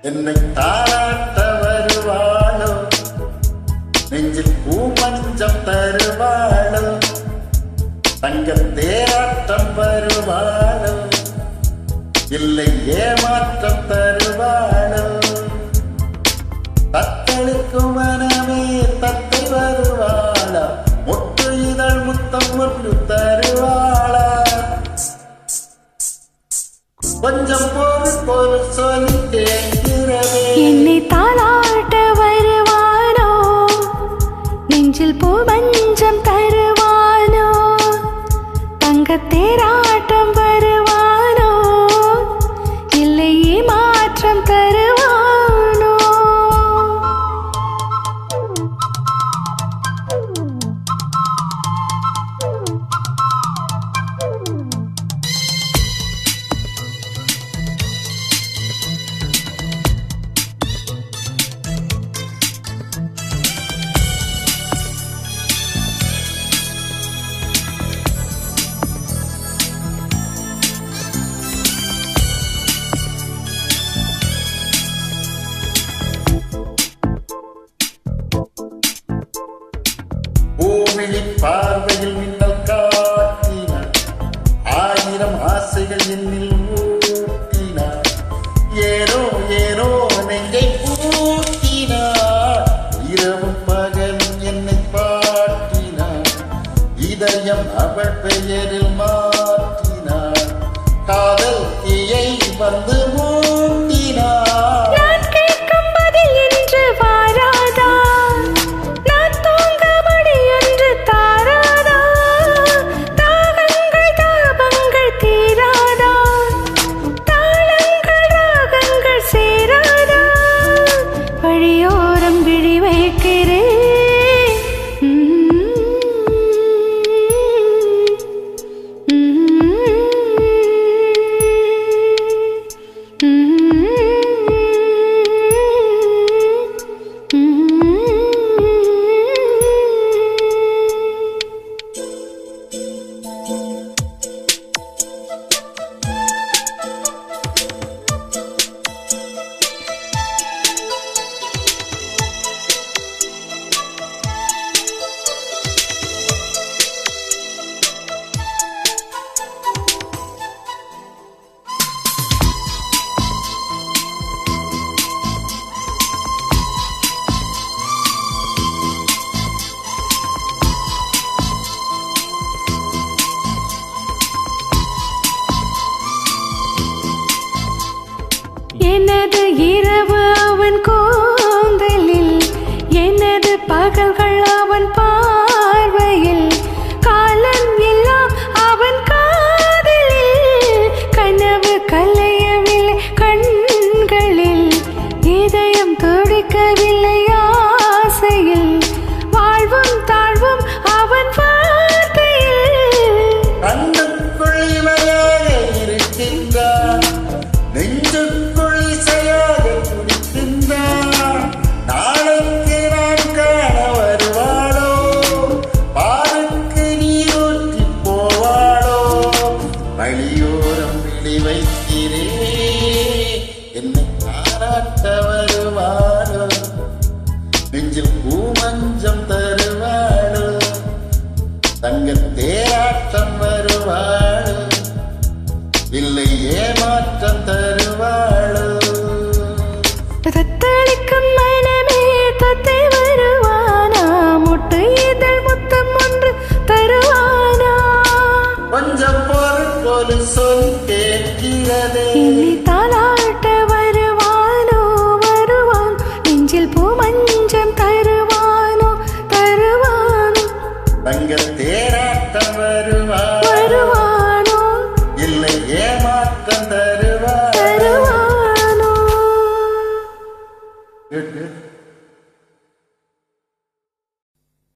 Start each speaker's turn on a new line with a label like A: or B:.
A: என்னை தாராட்ட வருவாளோ, நெஞ்சில் பூமஞ்சம் தருவாளோ, தங்க தேராட்டம் வருவாளோ, இல்லை ஏமாற்றம் தருவாளோ, தத்தளிக்கும் மனமே தத்தை வருவாளா, மொட்டு இதழ் முத்தம் ஒன்று தருவாளா, கொஞ்சம் பொறு சொல்லி கேட்கிறதே.
B: என்னை தாளாட்ட வருவானோ, நெஞ்சில் பூமஞ்சம் தருவானோ, தங்கத் தேராட்டம் வருவானோ, இல்லை ஏமாற்றம் தருவானோ.
A: பூமியின் பார்வையில் மின்னல் காட்டினார், 1000 ஆசைகள் என்னில் ஊட்டினார், ஏனோ ஏனோ நெஞ்சை பூட்டினார், இரவும் பகலும் என்னை பாட்டினார், இதயம் அவள் பெயரில் மாற்றினார், காதல் தீயை வந்து மூட்டினார்.
B: எனது இரவு அவன் கூந்தலில், எனது பகல்கள் அவன் பார்வையில், காலம் எல்லாம் அவன் காதலில், கனவு கலையவில்லை கண்களில், இதயம் துடிக்கவில்லை ஆசையில், வாழ்வும் தாழ்வும் அவன் வார்த்தையில்.
A: கண்ணுக்குள் இவளாக இருக்கின்றான், நெஞ்சுக்குள் இசையாக துடிக்கின்றான், நாளைக்கு நான் காண வருவாளோ, பாருக்கு நீரூற்றி போவாளோ, வழியோரம் விழி வைக்கிறே, என்னை பாராட்ட வருவாளோ, நெஞ்சில் பூமஞ்சம் தருவாளோ, தங்க தேராட்டம் வருவாளோ, இல்லை ஏமாற்றம் தருவாளோ.
B: தத்தளிக்கும் மனமே தத்தை வருவானா, முட்டு இதழ் முத்தம் ஒன்று தருவானா,
A: கொஞ்சம் பொறு சொல் கேட்கிறதே.
B: என்னை தாளாட்ட வருவானோ, வருவான், நெஞ்சில் பூமஞ்சம் தருவானோ, தருவானோ,
A: தங்க தேராட்டம்
B: வருவானோ,
A: இல்லை ஏமாற்றம் தருவானோ.
B: தருவானோ.
A: Good.